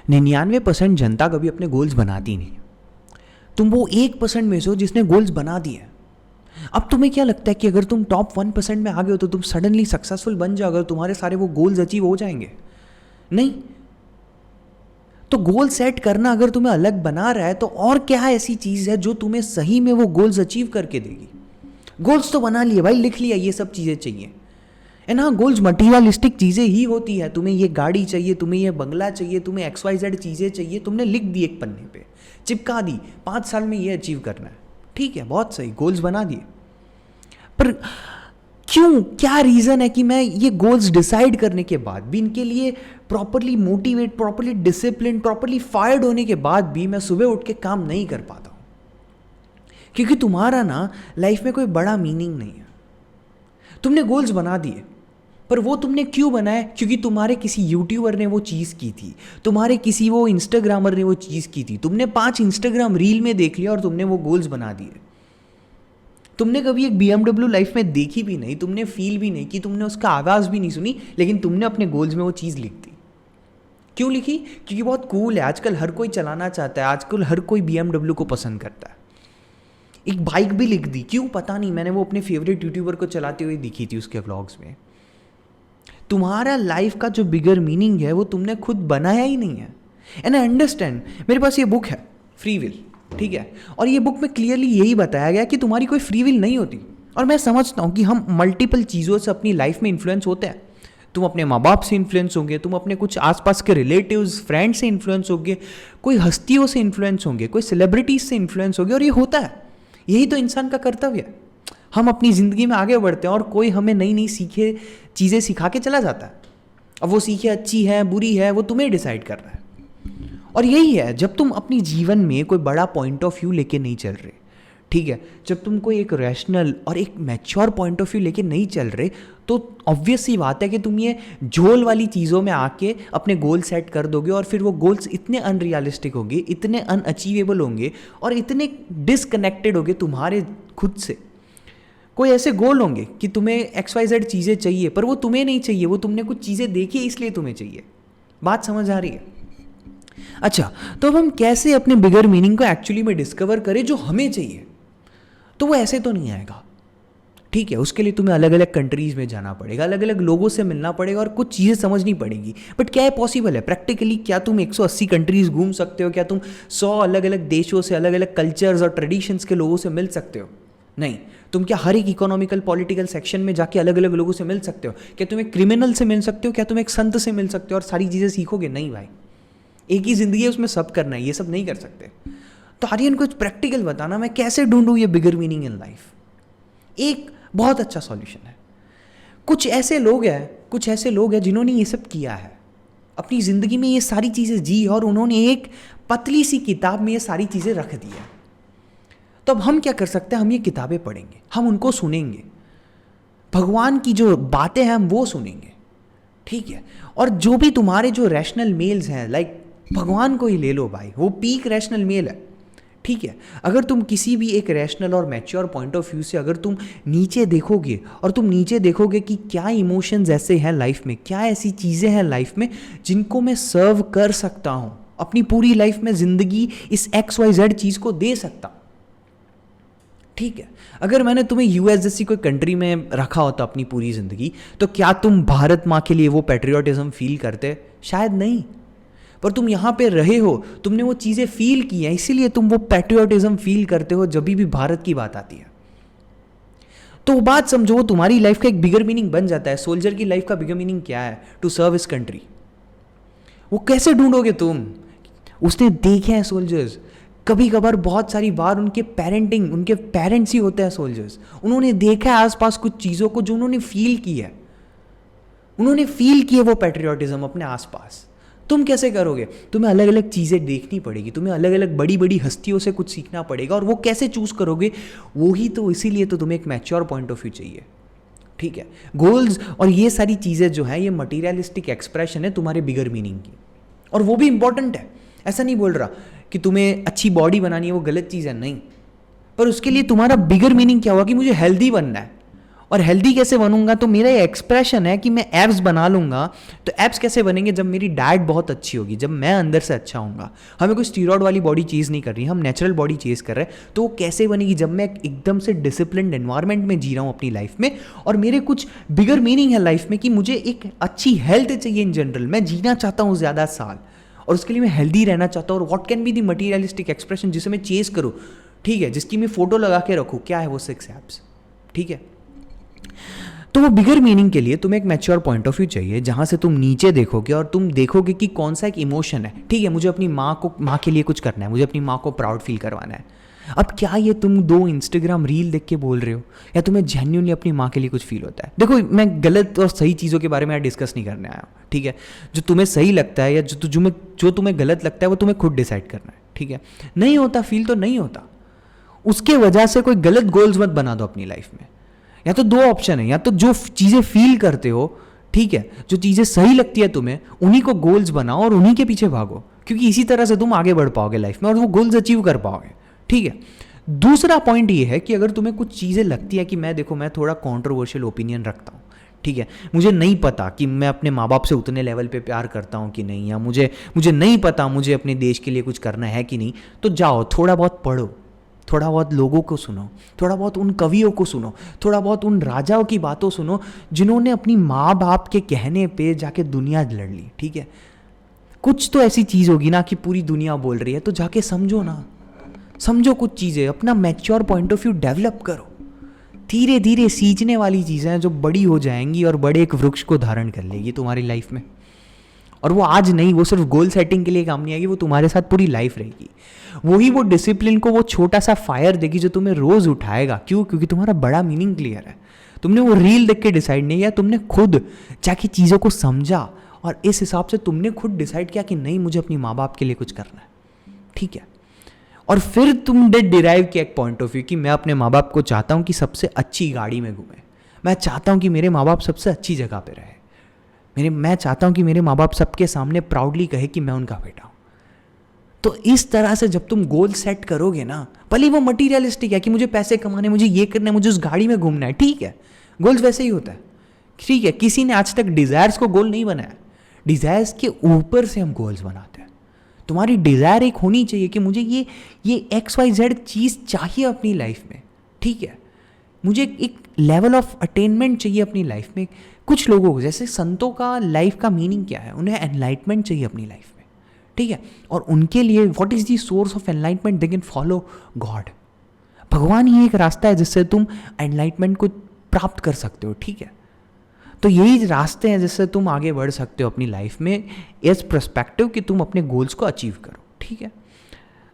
99% जनता कभी अपने गोल्स बनाती नहीं। तुम वो 1% में से हो जिसने गोल्स बना दिए। अब तुम्हें क्या लगता है कि अगर तुम टॉप 1% में आ गए हो तो तुम सडनली सक्सेसफुल बन जाओ, अगर तुम्हारे सारे वो गोल्स अचीव हो जाएंगे? नहीं। तो गोल सेट करना अगर तुम्हें अलग बना रहा है तो और क्या ऐसी चीज़ है जो तुम्हें सही में वो गोल्स अचीव करके देगी? गोल्स तो बना लिए भाई, लिख लिया ये सब चीज़ें चाहिए, एंड हाँ, गोल्स मटीरियलिस्टिक चीज़ें ही होती है। तुम्हें ये गाड़ी चाहिए, तुम्हें ये बंगला चाहिए, तुम्हें XYZ चीज़ें चाहिए, तुमने लिख दी एक पन्ने पे, चिपका दी, 5 साल में ये अचीव करना है, ठीक है, बहुत सही, गोल्स बना दिए। पर क्यों, क्या रीज़न है कि मैं ये गोल्स डिसाइड करने के बाद भी, इनके लिए properly motivate, properly discipline, properly fired होने के बाद भी मैं सुबह उठ के काम नहीं कर पाता हूँ? क्योंकि तुम्हारा ना लाइफ में कोई बड़ा मीनिंग नहीं है। तुमने गोल्स बना दिए, पर वो तुमने क्यों बनाए? क्योंकि तुम्हारे किसी यूट्यूबर ने वो चीज़ की थी, तुम्हारे किसी वो इंस्टाग्रामर ने वो चीज़ की थी, तुमने 5 इंस्टाग्राम रील में देख लिया और तुमने वो गोल्स बना दिए। तुमने कभी एक BMW लाइफ में देखी भी नहीं, तुमने फील भी नहीं की, तुमने उसका आवाज़ भी नहीं सुनी, लेकिन तुमने अपने गोल्स में वो चीज़ लिख दी। क्यों लिखी? क्योंकि बहुत कूल है, आजकल हर कोई चलाना चाहता है, आजकल हर कोई BMW को पसंद करता है। एक बाइक भी लिख दी, क्यों पता नहीं, मैंने वो अपने फेवरेट यूट्यूबर को चलाते हुए दिखी थी उसके व्लॉग्स में। तुम्हारा लाइफ का जो बिगर मीनिंग है वो तुमने खुद बनाया ही नहीं है। एंड आई अंडरस्टैंड, मेरे पास ये बुक है फ्री विल, ठीक है, और ये बुक में क्लियरली यही बताया गया कि तुम्हारी कोई फ्री विल नहीं होती। और मैं समझता हूँ कि हम मल्टीपल चीज़ों से अपनी लाइफ में इन्फ्लुएंस होते हैं। तुम अपने माँ बाप से इन्फ्लुएंस होंगे, तुम अपने कुछ आसपास के रिलेटिव्स, फ्रेंड से इन्फ्लुएंस होंगे, कोई हस्तियों से इन्फ्लुएंस होंगे, कोई सेलिब्रिटीज से इन्फ्लुएंस होंगे, और ये होता है, यही तो इंसान का कर्तव्य है। हम अपनी ज़िंदगी में आगे बढ़ते हैं और कोई हमें नई नई चीज़ें सिखा के चला जाता है। अब वो सीखे अच्छी है बुरी है वो तुम्हें डिसाइड करना है। और यही है, जब तुम अपनी जीवन में कोई बड़ा पॉइंट ऑफ व्यू लेके नहीं चल रहे, ठीक है, जब तुम कोई एक रैशनल और एक मैच्योर पॉइंट ऑफ व्यू लेके नहीं चल रहे, तो ऑब्वियस सी बात है कि तुम ये झोल वाली चीज़ों में आके अपने गोल सेट कर दोगे, और फिर वो गोल्स इतने अनरियलिस्टिक होंगे, इतने अनअचीवेबल होंगे, और इतने डिसकनेक्टेड होंगे तुम्हारे खुद से। कोई ऐसे गोल होंगे कि तुम्हें XYZ चीज़ें चाहिए, पर वो तुम्हें नहीं चाहिए, वो तुमने कुछ चीज़ें देखी इसलिए तुम्हें चाहिए। बात समझ आ रही है? अच्छा, तो अब हम कैसे अपने बिगर मीनिंग को एक्चुअली में डिस्कवर करें जो हमें चाहिए? तो वो ऐसे तो नहीं आएगा, ठीक है, उसके लिए तुम्हें अलग अलग कंट्रीज़ में जाना पड़ेगा, अलग अलग लोगों से मिलना पड़ेगा, और कुछ चीज़ें समझनी पड़ेगी। बट क्या ये पॉसिबल है प्रैक्टिकली? क्या तुम 180 कंट्रीज़ घूम सकते हो? क्या तुम 100 अलग अलग देशों से, अलग अलग कल्चर्स और ट्रेडिशंस के लोगों से मिल सकते हो? नहीं। तुम क्या हर एक इकोनॉमिकल पॉलिटिकल सेक्शन में जाके अलग अलग लोगों से मिल सकते हो? क्या तुम एक क्रिमिनल से मिल सकते हो? क्या तुम एक संत से मिल सकते हो और सारी चीज़ें सीखोगे? नहीं भाई, एक ही ज़िंदगी है, उसमें सब करना है, ये सब नहीं कर सकते। तो आर्यन कुछ प्रैक्टिकल बताना, मैं कैसे ढूंढूं ये बिगर मीनिंग इन लाइफ? एक बहुत अच्छा सॉल्यूशन है, कुछ ऐसे लोग हैं जिन्होंने ये सब किया है, अपनी ज़िंदगी में ये सारी चीज़ें जी, और उन्होंने एक पतली सी किताब में ये सारी चीज़ें रख दी है। तो अब हम क्या कर सकते हैं? हम ये किताबें पढ़ेंगे, हम उनको सुनेंगे, भगवान की जो बातें हैं हम वो सुनेंगे, ठीक है। और जो भी तुम्हारे जो रैशनल मेल्स हैं, लाइक भगवान को ही ले लो भाई, वो पीक रैशनल मेल है, ठीक है। अगर तुम किसी भी एक रैशनल और मैच्योर पॉइंट ऑफ व्यू से अगर तुम नीचे देखोगे, और तुम नीचे देखोगे कि क्या इमोशंस ऐसे हैं लाइफ में, क्या ऐसी चीज़ें हैं लाइफ में जिनको मैं सर्व कर सकता हूँ, अपनी पूरी लाइफ में ज़िंदगी इस XYZ चीज़ को दे सकता हूँ, ठीक है। अगर मैंने तुम्हें US जैसी कोई कंट्री में रखा होता अपनी पूरी ज़िंदगी, तो क्या तुम भारत माँ के लिए वो पैट्रियोटिज्म फील करते? शायद नहीं। पर तुम यहाँ पे रहे हो, तुमने वो चीज़ें फील की हैं, इसीलिए तुम वो पैट्रियोटिज्म फील करते हो जब भी भारत की बात आती है। तो वो बात समझो, वो तुम्हारी लाइफ का एक बिगर मीनिंग बन जाता है। सोल्जर की लाइफ का बिगर मीनिंग क्या है? टू सर्व इस कंट्री। वो कैसे ढूंढोगे तुम? उसने देखे हैं सोल्जर्स, कभी कभार बहुत सारी बार उनके पेरेंट्स ही होते हैं सोल्जर्स। उन्होंने देखा है आसपास कुछ चीज़ों को जो उन्होंने फील की है, उन्होंने फील किया वो पैट्रियोटिज्म अपने आसपास। तुम कैसे करोगे? तुम्हें अलग अलग चीज़ें देखनी पड़ेगी, तुम्हें अलग अलग बड़ी बड़ी हस्तियों से कुछ सीखना पड़ेगा, और वो कैसे चूज़ करोगे? वही तो, इसीलिए तो तुम्हें एक मैच्योर पॉइंट ऑफ व्यू चाहिए, ठीक है। गोल्स और ये सारी चीज़ें जो हैं, ये मटीरियलिस्टिक एक्सप्रेशन है तुम्हारे बिगर मीनिंग की, और वो भी इंपॉर्टेंट है। ऐसा नहीं बोल रहा कि तुम्हें अच्छी बॉडी बनानी है, वो गलत चीज़ है, नहीं। पर उसके लिए तुम्हारा बिगर मीनिंग क्या होगा कि मुझे हेल्दी बनना है, और हेल्दी कैसे बनूंगा, तो मेरा ये एक्सप्रेशन है कि मैं एब्स बना लूंगा। तो एब्स कैसे बनेंगे, जब मेरी डाइट बहुत अच्छी होगी, जब मैं अंदर से अच्छा होऊंगा। हमें कोई स्टीरॉयड वाली बॉडी चेज नहीं कर रही, हम नेचुरल बॉडी चेज कर रहे हैं। तो वो कैसे बनेगी, जब मैं एकदम से डिसिप्लिन्ड एनवायरनमेंट में जी रहा हूँ अपनी लाइफ में, और मेरे कुछ बिगर मीनिंग है लाइफ में कि मुझे एक अच्छी हेल्थ चाहिए। इन जनरल मैं जीना चाहता हूँ ज़्यादा साल, और उसके लिए मैं हेल्दी रहना चाहता हूँ। और what can be the materialistic expression जिसे मैं चेज करूँ, ठीक है, जिसकी मैं फोटो लगा के रखूँ, क्या है वो 6 एब्स, ठीक है। तो वो बिगर मीनिंग के लिए तुम्हें एक मैच्योर पॉइंट ऑफ व्यू चाहिए, जहां से तुम नीचे देखोगे और तुम देखोगे कि कौन सा एक इमोशन है, ठीक है, मुझे अपनी माँ के लिए कुछ करना है, मुझे अपनी माँ को प्राउड फील करवाना है। अब क्या ये तुम 2 इंस्टाग्राम रील देख के बोल रहे हो, या तुम्हें जेन्युइनली अपनी माँ के लिए कुछ फील होता है? देखो, मैं गलत और सही चीज़ों के बारे में डिस्कस नहीं करने आया हूँ, ठीक है। जो तुम्हें सही लगता है या जो तुम्हें गलत लगता है वो तुम्हें खुद डिसाइड करना है, ठीक है। नहीं होता फील तो नहीं होता, उसके वजह से कोई गलत गोल्स मत बना दो अपनी लाइफ में। या तो 2 ऑप्शन है, या तो जो चीज़ें फील करते हो, ठीक है, जो चीज़ें सही लगती है तुम्हें, उन्हीं को गोल्स बनाओ और उन्हीं के पीछे भागो, क्योंकि इसी तरह से तुम आगे बढ़ पाओगे लाइफ में और वो गोल्स अचीव कर पाओगे, ठीक है। दूसरा पॉइंट ये है कि अगर तुम्हें कुछ चीज़ें लगती है कि मैं थोड़ा कॉन्ट्रोवर्शियल ओपिनियन रखता हूँ, ठीक है, मुझे नहीं पता कि मैं अपने माँ बाप से उतने लेवल पे प्यार करता हूँ कि नहीं, या मुझे नहीं पता मुझे अपने देश के लिए कुछ करना है कि नहीं, तो जाओ थोड़ा बहुत पढ़ो, थोड़ा बहुत लोगों को सुनो, थोड़ा बहुत उन कवियों को सुनो, थोड़ा बहुत उन राजाओं की बातों सुनो जिन्होंने अपनी माँ बाप के कहने पे जाके दुनिया लड़ ली, ठीक है। कुछ तो ऐसी चीज़ होगी ना कि पूरी दुनिया बोल रही है, तो जाके समझो ना, समझो कुछ चीज़ें, अपना mature point of view develop करो। धीरे धीरे सींचने वाली चीज़ें हैं जो बड़ी हो जाएंगी और बड़े एक वृक्ष को धारण कर लेगी तुम्हारी लाइफ में। और वो आज नहीं, वो सिर्फ गोल सेटिंग के लिए काम नहीं आएगी, वो तुम्हारे साथ पूरी लाइफ रहेगी। वही वो डिसिप्लिन को वो छोटा सा फायर देगी जो तुम्हें रोज उठाएगा। क्यों? क्योंकि तुम्हारा बड़ा मीनिंग क्लियर है। तुमने वो रील देख के डिसाइड नहीं किया, तुमने खुद जाके चीज़ों को समझा और इस हिसाब से तुमने खुद डिसाइड किया कि नहीं, मुझे अपनी माँ बाप के लिए कुछ करना है, ठीक है। और फिर तुमने डिराइव किया एक पॉइंट ऑफ व्यू कि मैं अपने माँ बाप को चाहता हूँ कि सबसे अच्छी गाड़ी में घूमे, मैं चाहता हूँ कि मेरे माँ बाप सबसे अच्छी जगह पे रहे, मैं चाहता हूँ कि मेरे माँ बाप सबके सामने प्राउडली कहे कि मैं उनका बेटा हूँ। तो इस तरह से जब तुम गोल सेट करोगे ना, भले वो मटीरियलिस्टिक है कि मुझे पैसे कमाने, मुझे ये करना है, मुझे उस गाड़ी में घूमना है, ठीक है, गोल्स वैसे ही होता है, ठीक है। किसी ने आज तक डिज़ायर्स को गोल नहीं बनाया, डिज़ायर्स के ऊपर से हम गोल्स बनाते हैं। तुम्हारी डिज़ायर एक होनी चाहिए कि मुझे ये XYZ चीज़ चाहिए अपनी लाइफ में, ठीक है, मुझे एक लेवल ऑफ अटेनमेंट चाहिए अपनी लाइफ में। कुछ लोगों को, जैसे संतों का लाइफ का मीनिंग क्या है, उन्हें एनलाइटमेंट चाहिए अपनी लाइफ में, ठीक है। और उनके लिए what is the source of enlightenment, they can follow God. भगवान ही एक रास्ता है जिससे तुम एनलाइटमेंट को प्राप्त कर सकते हो, ठीक है। तो यही रास्ते हैं जिससे तुम आगे बढ़ सकते हो अपनी लाइफ में एज पर्सपेक्टिव कि तुम अपने गोल्स को अचीव करो, ठीक है।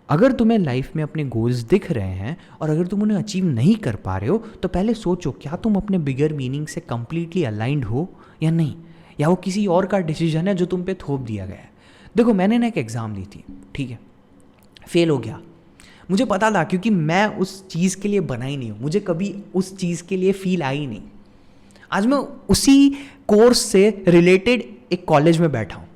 अगर तुम्हें लाइफ में अपने गोल्स दिख रहे हैं और अगर तुम उन्हें अचीव नहीं कर पा रहे हो, तो पहले सोचो क्या तुम अपने बिगर मीनिंग से कंप्लीटली अलाइंड हो या नहीं, या वो किसी और का डिसीजन है जो तुम पे थोप दिया गया है। देखो, मैंने ना एक एग्ज़ाम दी थी, ठीक है, फेल हो गया। मुझे पता था क्योंकि मैं उस चीज़ के लिए बना ही नहीं हूँ, मुझे कभी उस चीज़ के लिए फील आई नहीं। आज मैं उसी कोर्स से रिलेटेड एक कॉलेज में बैठा हूँ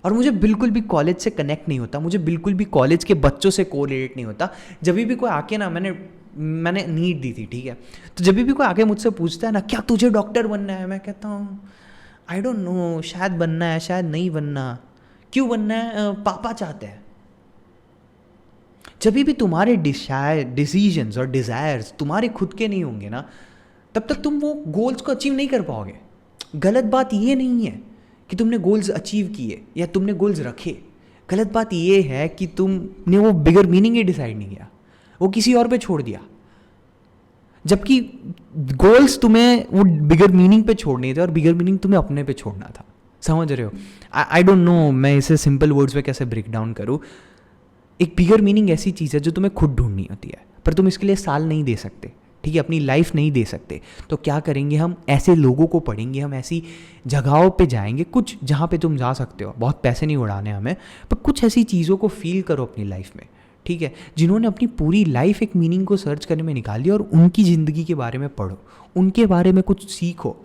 और मुझे बिल्कुल भी कॉलेज से कनेक्ट नहीं होता, मुझे बिल्कुल भी कॉलेज के बच्चों से कोरिलेट नहीं होता। जब भी कोई आके ना, मैंने नीट दी थी, ठीक है, तो जब भी कोई आके मुझसे पूछता है ना, क्या तुझे डॉक्टर बनना है, मैं कहता हूँ आई डोंट नो, शायद बनना है, शायद नहीं बनना। क्यों बनना है? पापा चाहते हैं। जब भी तुम्हारे डिसीजंस और डिज़ायर्स तुम्हारे खुद के नहीं होंगे ना, तब तक तुम वो गोल्स को अचीव नहीं कर पाओगे। गलत बात ये नहीं है कि तुमने गोल्स अचीव किए या तुमने गोल्स रखे, गलत बात ये है कि तुमने वो बिगर मीनिंग ही डिसाइड नहीं किया, वो किसी और पे छोड़ दिया, जबकि गोल्स तुम्हें वो बिगर मीनिंग पे छोड़ने थे और बिगर मीनिंग तुम्हें अपने पे छोड़ना था। समझ रहे हो? आई डोंट नो मैं इसे सिंपल वर्ड्स में कैसे ब्रेक डाउन करूँ। एक बिगर मीनिंग ऐसी चीज़ है जो तुम्हें खुद ढूंढनी होती है, पर तुम इसके लिए साल नहीं दे सकते, ठीक है, अपनी लाइफ नहीं दे सकते। तो क्या करेंगे, हम ऐसे लोगों को पढ़ेंगे, हम ऐसी जगहों पे जाएंगे, कुछ जहाँ पे तुम जा सकते हो, बहुत पैसे नहीं उड़ाने हमें, पर कुछ ऐसी चीज़ों को फील करो अपनी लाइफ में, ठीक है, जिन्होंने अपनी पूरी लाइफ एक मीनिंग को सर्च करने में निकाली, और उनकी ज़िंदगी के बारे में पढ़ो, उनके बारे में कुछ सीखो,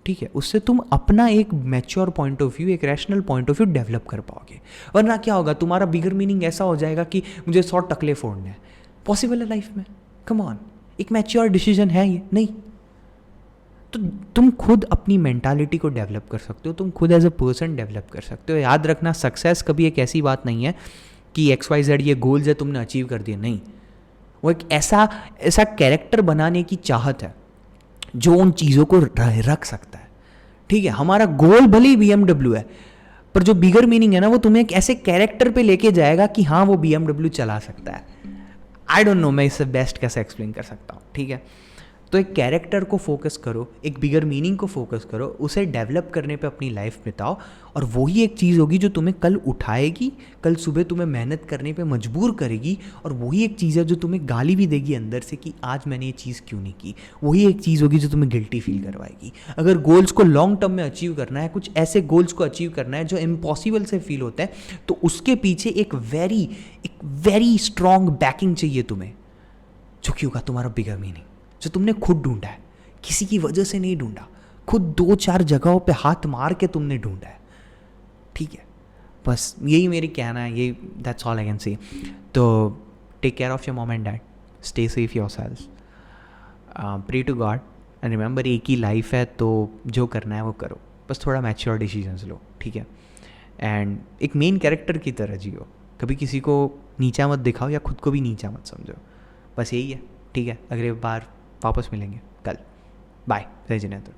ठीक है। उससे तुम अपना एक मैच्योर पॉइंट ऑफ व्यू, एक rational point of view develop कर पाओगे। वरना क्या होगा, तुम्हारा बिगर मीनिंग ऐसा हो जाएगा कि मुझे 100 टकले फोड़ने हैं। पॉसिबल है लाइफ में? कम ऑन, एक मैच्योर डिसीजन है ये? नहीं। तो तुम खुद अपनी मेंटालिटी को डेवलप कर सकते हो, तुम खुद एज अ पर्सन डेवलप कर सकते हो। याद रखना, सक्सेस कभी एक ऐसी बात नहीं है कि XYZ ये गोल्स है तुमने अचीव कर दिए, नहीं। वो एक ऐसा ऐसा कैरेक्टर बनाने की चाहत है जो उन चीज़ों को रख सकता है। ठीक है, हमारा गोल भले ही BMW है, पर जो बिगर मीनिंग है ना, वो तुम्हें एक ऐसे कैरेक्टर पे लेके जाएगा कि हाँ वो BMW चला सकता है। आई डोंट नो मैं इससे बेस्ट कैसे एक्सप्लेन कर सकता हूँ। ठीक है, तो एक कैरेक्टर को फोकस करो, एक बिगर मीनिंग को फोकस करो, उसे डेवलप करने पे अपनी लाइफ बिताओ, और वही एक चीज़ होगी जो तुम्हें कल उठाएगी, कल सुबह तुम्हें मेहनत करने पे मजबूर करेगी, और वही एक चीज़ है जो तुम्हें गाली भी देगी अंदर से कि आज मैंने ये चीज़ क्यों नहीं की। वही एक चीज़ होगी जो तुम्हें गिल्टी फील करवाएगी। अगर गोल्स को लॉन्ग टर्म में अचीव करना है, कुछ ऐसे गोल्स को अचीव करना है जो इम्पॉसिबल से फील होता है, तो उसके पीछे एक वेरी स्ट्रॉन्ग बैकिंग चाहिए तुम्हें, जो कि होगा तुम्हारा बिगर मीनिंग, जो तुमने खुद ढूंढा है, किसी की वजह से नहीं ढूंढा, खुद 2-4 जगहों पे हाथ मार के तुमने ढूंढा है। ठीक है, बस यही मेरी कहना है, ये that's all I can say. तो take care of your mom and dad, stay safe yourselves, pray to God, and remember एक ही लाइफ है, तो जो करना है वो करो, बस थोड़ा मैच्योर डिसीजंस लो। ठीक है, एंड एक मेन कैरेक्टर की तरह जियो, कभी किसी को नीचा मत दिखाओ या खुद को भी नीचा मत समझो, बस यही है। ठीक है, अगले बार वापस मिलेंगे कल। बाय, जय जिनेंद्र।